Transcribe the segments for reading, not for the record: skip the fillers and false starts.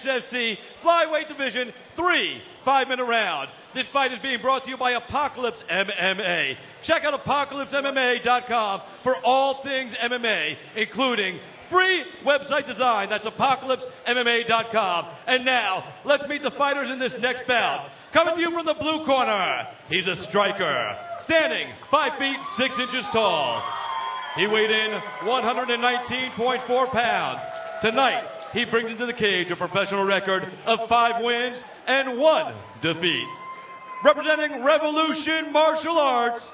XFC Flyweight Division 3 5-minute rounds. This fight is being brought to you by Apocalypse MMA. Check out ApocalypseMMA.com for all things MMA, including free website design. That's ApocalypseMMA.com. And now, let's meet the fighters in this next bout. Coming to you from the blue corner, he's a striker, standing 5 feet 6 inches tall. He weighed in 119.4 pounds. Tonight, he brings into the cage a professional record of 5 wins and 1 defeat. Representing Revolution Martial Arts,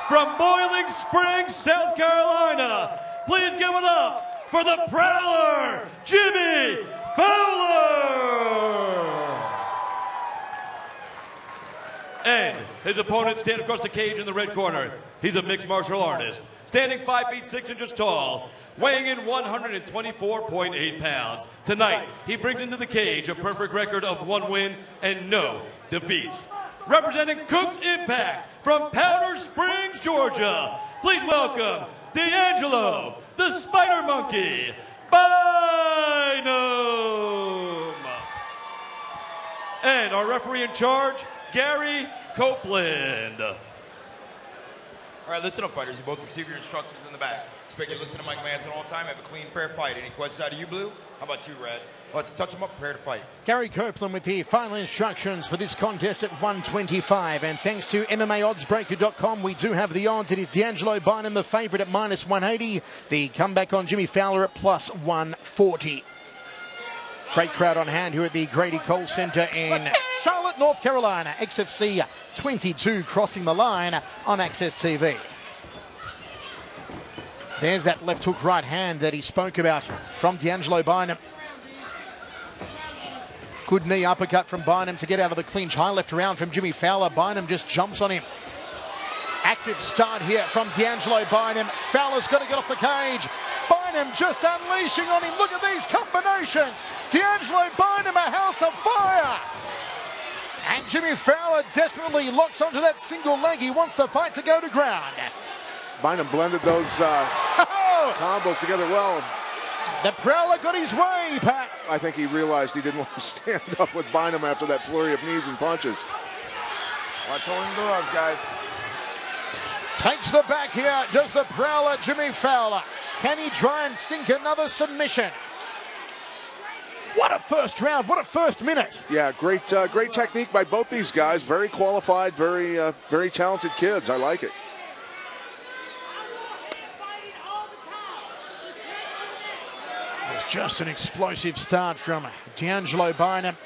from Boiling Springs, South Carolina, please give it up for the Prowler, Jimmy Fowler! And his opponent standing across the cage in the red corner. He's a mixed martial artist, standing 5 feet 6 inches tall, weighing in 124.8 pounds. Tonight, he brings into the cage a perfect record of 1 win and no defeats. Representing Cook's Impact from Powder Springs, Georgia, please welcome D'Angelo, the Spider Monkey, Bynum. And our referee in charge, Gary Copeland. All right, listen up, fighters. You both receive your instructions in the back. Expect you to listen to my commands at all time. Have a clean, fair fight. Any questions out of you, Blue? How about you, Red? Let's touch them up. Prepare to fight. Gary Copeland with the final instructions for this contest at 125. And thanks to MMAOddsbreaker.com, we do have the odds. It is D'Angelo Bynum, the favourite, at minus 180. The comeback on Jimmy Fowler at plus 140. Great crowd on hand here at the Grady Cole Centre in Charlotte, North Carolina. XFC 22 crossing the line on AXS TV. There's that left hook right hand that he spoke about from D'Angelo Bynum. Good knee uppercut from Bynum to get out of the clinch. High left round from Jimmy Fowler. Bynum just jumps on him. Active start here from D'Angelo Bynum. Fowler's got to get off the cage. Bynum just unleashing on him. Look at these combinations. D'Angelo Bynum, a house of fire. And Jimmy Fowler desperately locks onto that single leg. He wants the fight to go to ground. Bynum blended those combos together well. The Prowler got his way, Pat. I think he realized he didn't want to stand up with Bynum after that flurry of knees and punches. Watch holding gloves, guys. Takes the back here, does the Prowler, Jimmy Fowler. Can he try and sink another submission? What a first round, what a first minute. Yeah, great technique by both these guys. Very qualified, very talented kids. I like it. It's just an explosive start from D'Angelo Bynum.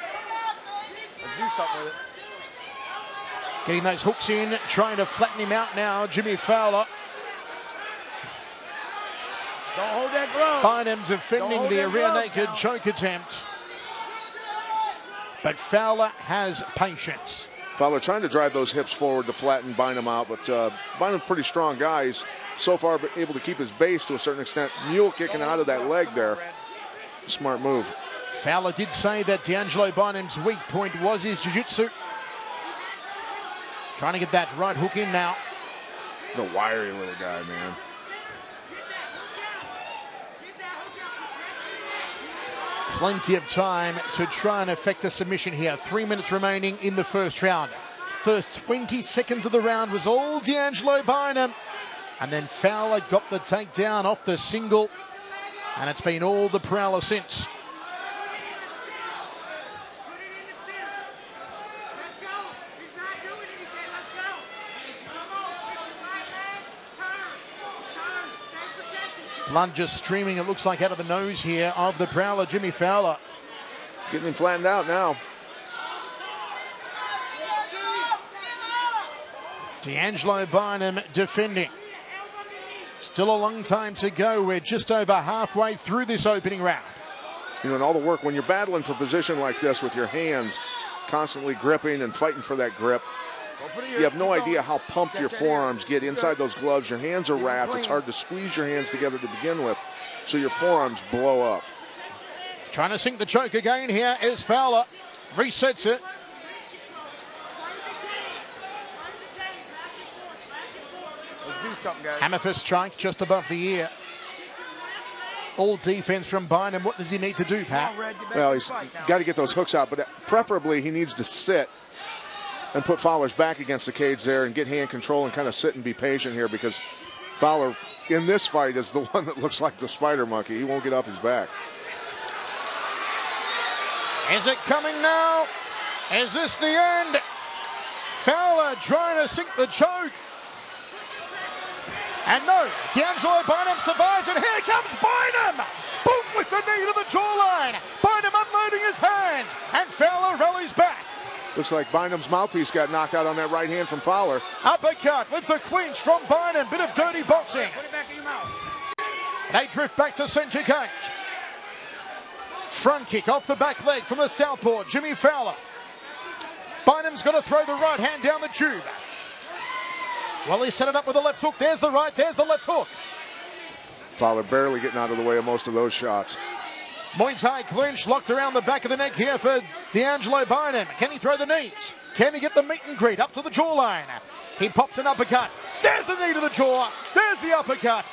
Let's do something with it. Getting those hooks in, trying to flatten him out now, Jimmy Fowler. Don't hold that glove. Bynum defending the rear naked choke attempt. But Fowler has patience. Fowler trying to drive those hips forward to flatten Bynum out, but Bynum's a pretty strong guy. He's so far able to keep his base to a certain extent. Mule kicking out of that leg there. Smart move. Fowler did say that D'Angelo Bynum's weak point was his jiu-jitsu. Trying to get that right hook in now. The wiry little guy, man. Plenty of time to try and effect a submission here. 3 minutes remaining in the first round. First 20 seconds of the round was all D'Angelo Bynum. And then Fowler got the takedown off the single. And it's been all the Prowler since. Blood just streaming, it looks like, out of the nose here of the Prowler, Jimmy Fowler. Getting him flattened out now. D'Angelo Bynum defending. Still a long time to go. We're just over halfway through this opening round. You know, and all the work when you're battling for position like this with your hands constantly gripping and fighting for that grip, you have no idea how pumped your forearms get inside those gloves. Your hands are wrapped. It's hard to squeeze your hands together to begin with, so your forearms blow up. Trying to sink the choke again here is Fowler. Resets it. Let's do something, guys. Hammer fist strike just above the ear. All defense from Bynum. What does he need to do, Pat? Well, he's got to get those hooks out, but preferably he needs to sit and put Fowler's back against the cage there and get hand control and kind of sit and be patient here, because Fowler in this fight is the one that looks like the spider monkey. He won't get off his back. Is it coming now? Is this the end? Fowler trying to sink the choke. And no, D'Angelo Bynum survives, and here comes Bynum! Boom with the knee to the jawline. Bynum unloading his hands, and Fowler rallies back. Looks like Bynum's mouthpiece got knocked out on that right hand from Fowler. Uppercut with the clinch from Bynum. Bit of dirty boxing. Put it back in your mouth. They drift back to center cage. Front kick off the back leg from the southpaw, Jimmy Fowler. Bynum's going to throw the right hand down the tube. Well, he set it up with the left hook. There's the right, there's the left hook. Fowler barely getting out of the way of most of those shots. Muay Thai clinch locked around the back of the neck here for D'Angelo Bynum. Can he throw the knees? Can he get the meet and greet up to the jawline? He pops an uppercut. There's the knee to the jaw. There's the uppercut.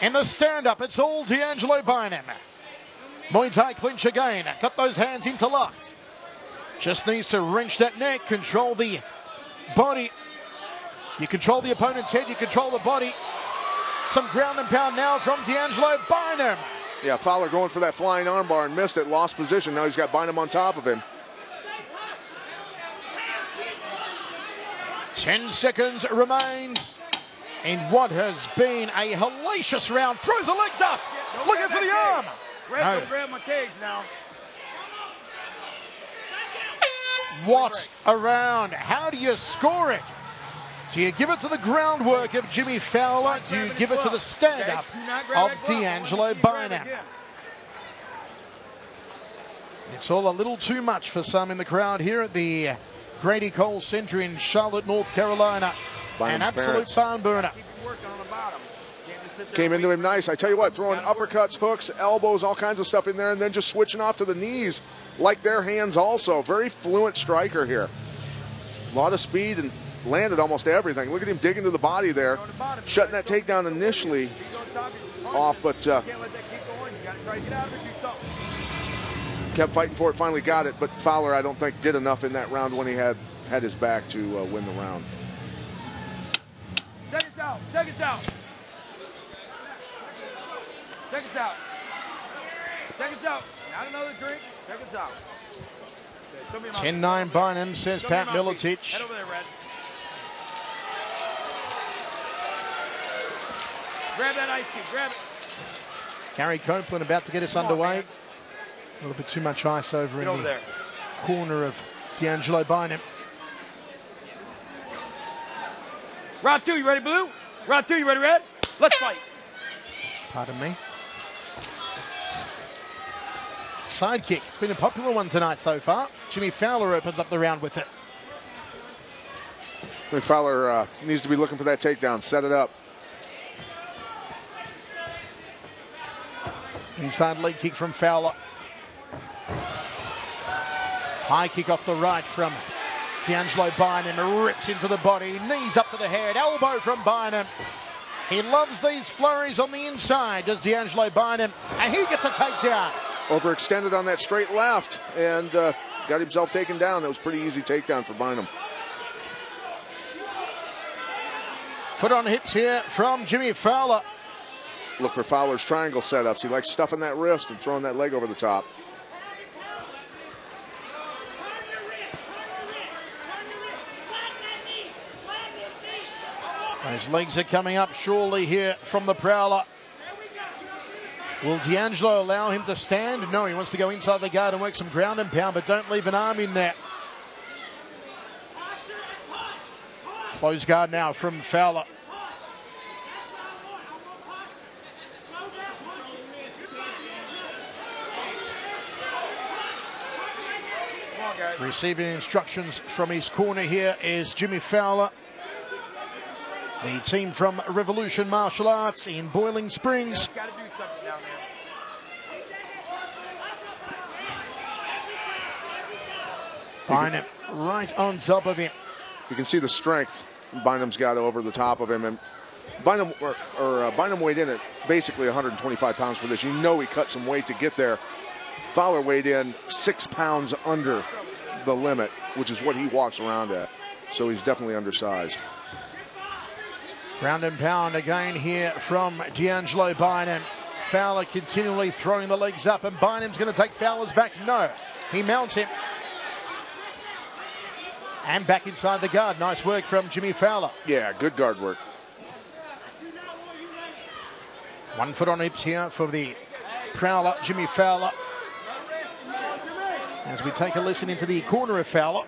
In the stand-up, it's all D'Angelo Bynum. Muay Thai clinch again. Got those hands interlocked. Just needs to wrench that neck, control the body. You control the opponent's head, you control the body. Some ground and pound now from D'Angelo Bynum. Yeah, Fowler going for that flying armbar and missed it, lost position. Now he's got Bynum on top of him. 10 seconds remains in what has been a hellacious round. Throws the legs up, looking for the arm. Red, No. don't grab my cage now. What a round. How do you score it? Do you give it to the groundwork of Jimmy Fowler? Do you give it to the stand-up of D'Angelo Bynum? It's all a little too much for some in the crowd here at the Grady Cole Center in Charlotte, North Carolina. An absolute barn burner. Came into him nice. I tell you what, throwing uppercuts, hooks, elbows, all kinds of stuff in there, and then just switching off to the knees like their hands also. Very fluent striker here. A lot of speed and landed almost everything. Look at him digging to the body there, shutting that takedown initially off, but kept fighting for it, finally got it. But Fowler, I don't think, did enough in that round when he had his back to win the round. Seconds out. Seconds out. Seconds out. Seconds out. Not another drink. Seconds out. 10-9 Bynum, says Pat Miletich. Head over there, Red. Grab that ice cube. Grab it. Gary Copeland about to get us underway. A little bit too much ice over in the corner of D'Angelo Bynum. Round 2, you ready, Blue? Round 2, you ready, Red? Let's fight. Pardon me. Sidekick. It's been a popular one tonight so far. Jimmy Fowler opens up the round with it. I think Fowler needs to be looking for that takedown. Set it up. Inside leg kick from Fowler. High kick off the right from D'Angelo Bynum. Rips into the body. Knees up to the head. Elbow from Bynum. He loves these flurries on the inside, does D'Angelo Bynum. And he gets a takedown. Overextended on that straight left and got himself taken down. That was a pretty easy takedown for Bynum. Foot on hips here from Jimmy Fowler. Look for Fowler's triangle setups. He likes stuffing that wrist and throwing that leg over the top. His legs are coming up surely here from the Prowler. Will D'Angelo allow him to stand? No, he wants to go inside the guard and work some ground and pound, but don't leave an arm in there. Close guard now from Fowler. Receiving instructions from his corner here is Jimmy Fowler. The team from Revolution Martial Arts in Boiling Springs. Got to do something down there. Bynum right on top of him. You can see the strength Bynum's got over the top of him, and Bynum weighed in at basically 125 pounds for this. You know he cut some weight to get there. Fowler weighed in 6 pounds under the limit, which is what he walks around at. So he's definitely undersized. Ground and pound again here from D'Angelo Bynum. Fowler continually throwing the legs up, and Bynum's going to take Fowler's back. No, he mounts him. And back inside the guard. Nice work from Jimmy Fowler. Yeah, good guard work. 1 foot on hips here for the prowler, Jimmy Fowler. As we take a listen into the corner of Fowler.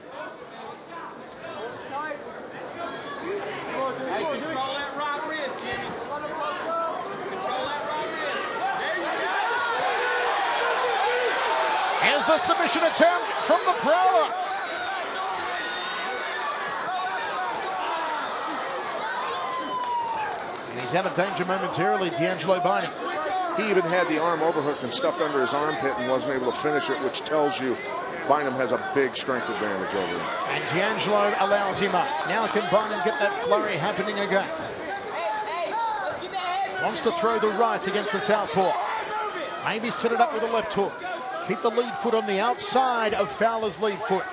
Here's the submission attempt from the prowler. And he's out of danger momentarily, D'Angelo Bynum. He even had the arm overhooked and stuffed under his armpit and wasn't able to finish it, which tells you Bynum has a big strength advantage over him. And D'Angelo allows him up. Now can Bynum get that flurry happening again? Wants to throw the right against the southpaw. Maybe set it up with a left hook. Keep the lead foot on the outside of Fowler's lead foot.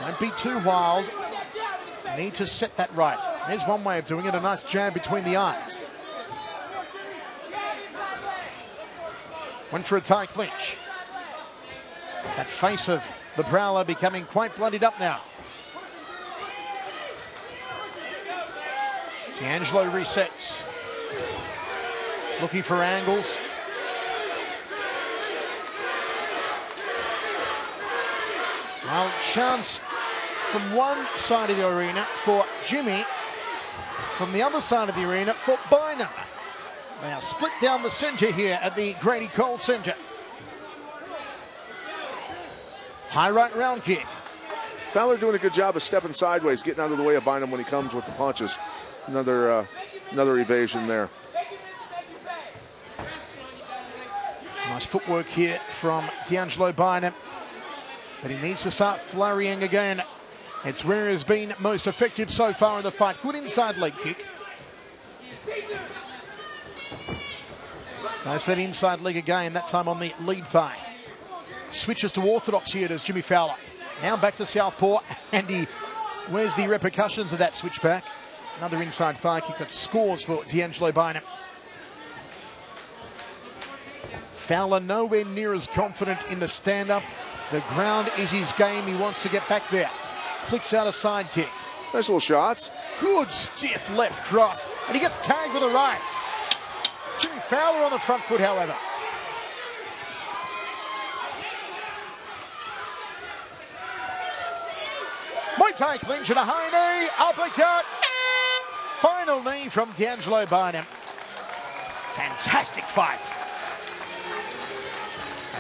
Don't be too wild. Need to set that right. There's one way of doing it, a nice jab between the eyes. Went for a tie clinch. That face of the prowler becoming quite bloodied up now. D'Angelo resets. Looking for angles. Well, chance from one side of the arena for Jimmy. From the other side of the arena for Bynum. They are split down the center here at the Grady Cole Center. High right round kick. Fowler doing a good job of stepping sideways, getting out of the way of Bynum when he comes with the punches. Another evasion there. Nice footwork here from D'Angelo Bynum. But he needs to start flurrying again. It's where he's been most effective so far in the fight. Good inside leg kick. Nice that inside leg again, that time on the lead thigh. Switches to orthodox here, does Jimmy Fowler. Now back to southpaw, and where's the repercussions of that switch back? Another inside thigh kick that scores for D'Angelo Bynum. Fowler nowhere near as confident in the stand-up. The ground is his game. He wants to get back there. Flicks out a side kick. Nice little shots. Good stiff left cross. And he gets tagged with a right. Jimmy Fowler on the front foot, however. Muay Thai clinch and a high knee. Uppercut. Final knee from D'Angelo Bynum. Fantastic fight.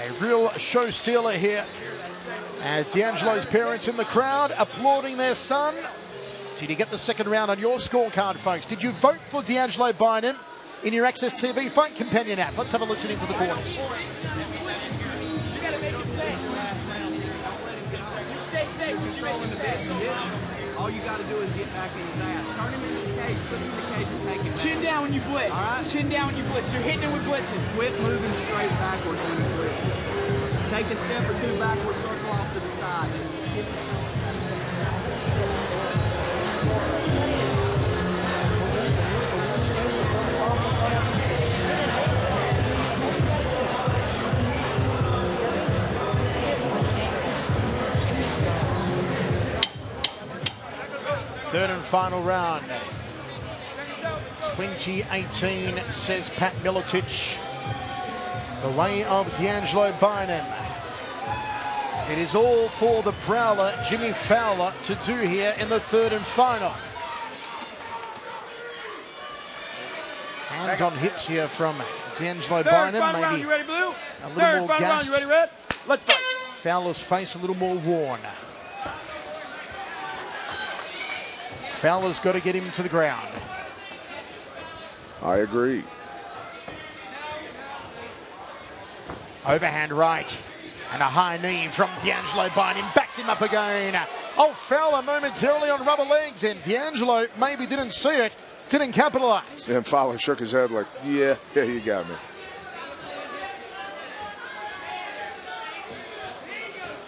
A real show stealer here. As D'Angelo's parents in the crowd applauding their son. Did you get the second round on your scorecard, folks? Did you vote for D'Angelo Bynum in your AXS TV Fight Companion app? Let's have a listen into the corners. All you got to do is get back in his ass. Turn him into the cage, put him in the cage, and take him. Chin down when you blitz. All right? Chin down when you blitz. You're hitting him with blitzing. Quit moving straight backwards when you blitz. Take a step or two backwards, circle off to the side. Third and final round. 2018, says Pat Miletich. The way of D'Angelo Bynum. It is all for the prowler, Jimmy Fowler, to do here in the third and final. Hands on hips here from D'Angelo Bynum. Maybe you ready, Blue? a little more gassed. You ready, Red? Let's fight. Fowler's face a little more worn. Fowler's got to get him to the ground. I agree. Overhand right. And a high knee from D'Angelo Bynum, backs him up again. Oh, Fowler momentarily on rubber legs, and D'Angelo maybe didn't see it, didn't capitalize. And Fowler shook his head like, yeah, you got me.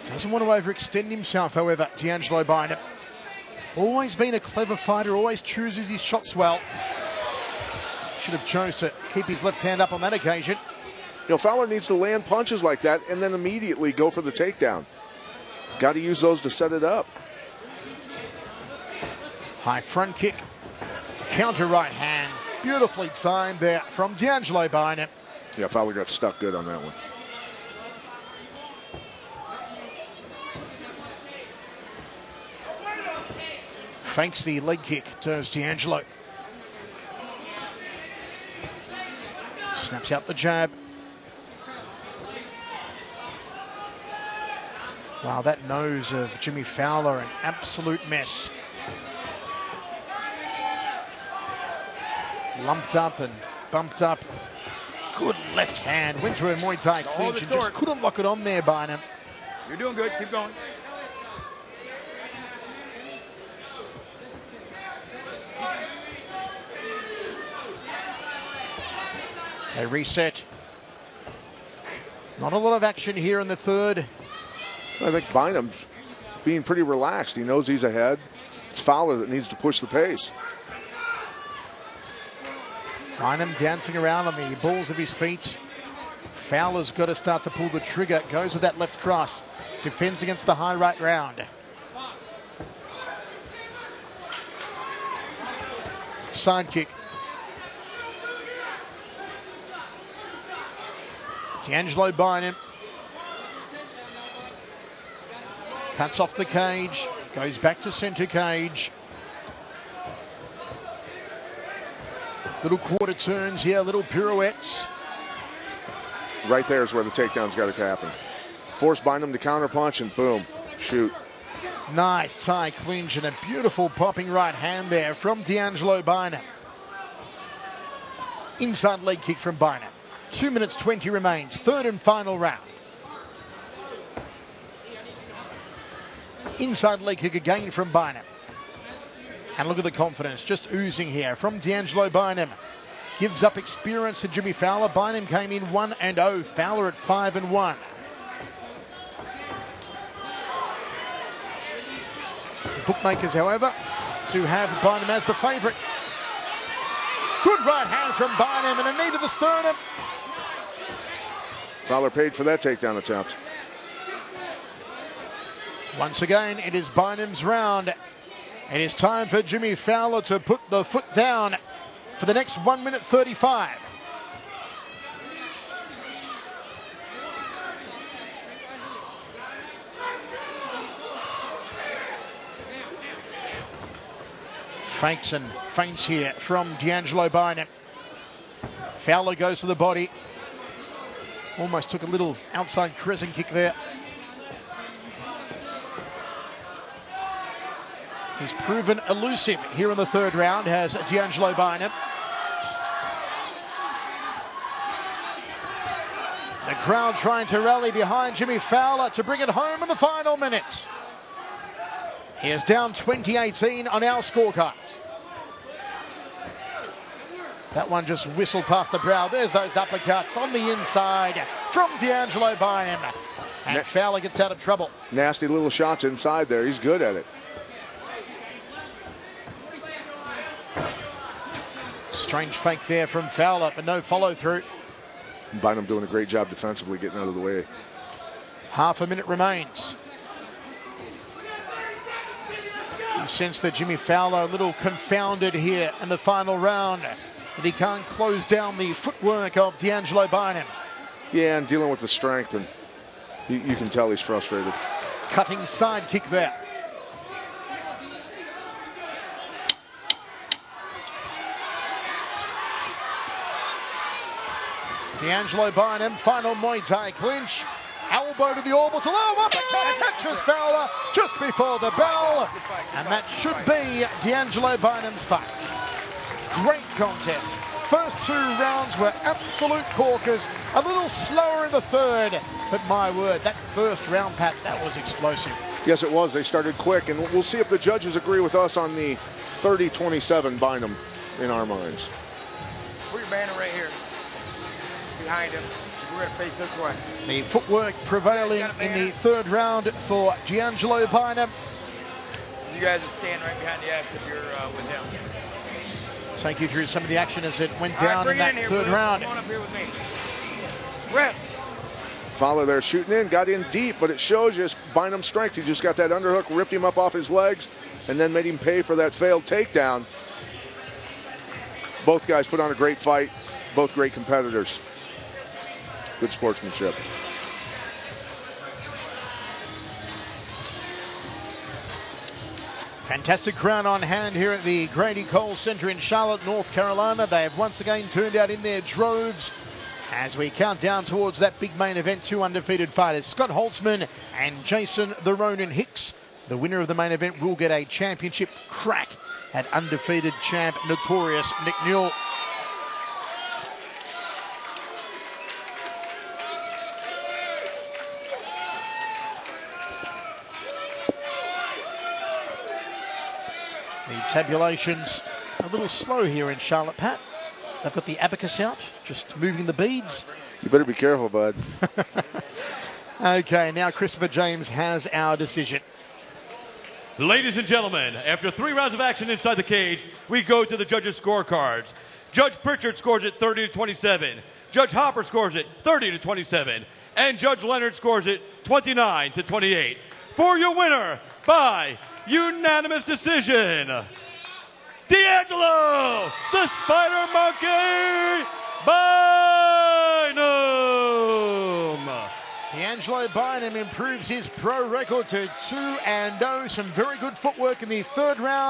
Doesn't want to overextend himself, however, D'Angelo Bynum. Always been a clever fighter, always chooses his shots well. Should have chose to keep his left hand up on that occasion. You know, Fowler needs to land punches like that and then immediately go for the takedown. Got to use those to set it up. High front kick, counter right hand. Beautifully timed there from D'Angelo Bynum. Yeah, Fowler got stuck good on that one. Fakes the leg kick, does D'Angelo. Snaps out the jab. Wow, that nose of Jimmy Fowler, an absolute mess. Lumped up and bumped up. Good left hand. Went to a Muay Thai clinch and just couldn't lock it on there, Bynum. You're doing good. Keep going. They reset. Not a lot of action here in the third. I think Bynum's being pretty relaxed. He knows he's ahead. It's Fowler that needs to push the pace. Bynum dancing around on the balls of his feet. Fowler's got to start to pull the trigger. Goes with that left cross. Defends against the high right round. Side kick. D'Angelo Bynum. Cuts off the cage. Goes back to center cage. Little quarter turns here, little pirouettes. Right there is where the takedown's got to happen. Force Bynum to counterpunch and boom, shoot. Nice Thai clinch and a beautiful popping right hand there from D'Angelo Bynum. Inside leg kick from Bynum. 2 minutes 20 remains, third and final round. Inside leg kick again from Bynum. And look at the confidence just oozing here from D'Angelo Bynum. Gives up experience to Jimmy Fowler. Bynum came in 1-0. Fowler at 5-1. Bookmakers, however, to have Bynum as the favourite. Good right hand from Bynum and a knee to the sternum. Fowler paid for that takedown attempt. Once again, it is Bynum's round. It is time for Jimmy Fowler to put the foot down for the next 1 minute 35. Fakes and feints here from D'Angelo Bynum. Fowler goes to the body. Almost took a little outside crescent kick there. He's proven elusive here in the third round, has D'Angelo Bynum. The crowd trying to rally behind Jimmy Fowler to bring it home in the final minutes. He is down 20-18 on our scorecard. That one just whistled past the brow. There's those uppercuts on the inside from D'Angelo Bynum. And Fowler gets out of trouble. Nasty little shots inside there. He's good at it. Strange fake there from Fowler, but no follow through. Bynum doing a great job defensively, getting out of the way. Half a minute remains. You sense that Jimmy Fowler a little confounded here in the final round, that he can't close down the footwork of D'Angelo Bynum. Yeah, and dealing with the strength, and you can tell he's frustrated. Cutting side kick there. D'Angelo Bynum, final Muay Thai clinch. Elbow to the orbital. Oh, uppercut catches Fowler just before the bell. And that should be D'Angelo Bynum's fight. Great contest. First 2 rounds were absolute corkers. A little slower in the third, but my word, that first round, Pat, that was explosive. Yes, it was. They started quick, and we'll see if the judges agree with us on the 30-27 Bynum in our minds. Put your banner right here, behind him. We're going to face this way. The footwork prevailing in the third round for D'Angelo Bynum. You guys will stand right behind the axe if you're with him. Take you through some of the action as it went All right, down in bring it that in here, third Blue. round. Come on up here with me. Rep. Fowler there shooting in, got in deep, but it shows you Bynum's strength. He just got that underhook, ripped him up off his legs, and then made him pay for that failed takedown. Both guys put on a great fight, both great competitors. Good sportsmanship. Fantastic crowd on hand here at the Grady Cole Center in Charlotte, North Carolina. They have once again turned out in their droves as we count down towards that big main event. 2 undefeated fighters, Scott Holtzman and Jason the Ronin Hicks. The winner of the main event will get a championship crack at undefeated champ Notorious Nick Newell. The tabulations a little slow here in Charlotte, Pat. They've got the abacus out, just moving the beads. You better be careful, bud. Okay, now Christopher James has our decision. Ladies and gentlemen, after 3 rounds of action inside the cage, we go to the judges' scorecards. Judge Pritchard scores it 30-27. Judge Hopper scores it 30-27. And Judge Leonard scores it 29-28. For your winner, by unanimous decision, D'Angelo, the Spider Monkey Bynum. D'Angelo Bynum improves his pro record to 2-0. Some very good footwork in the third round.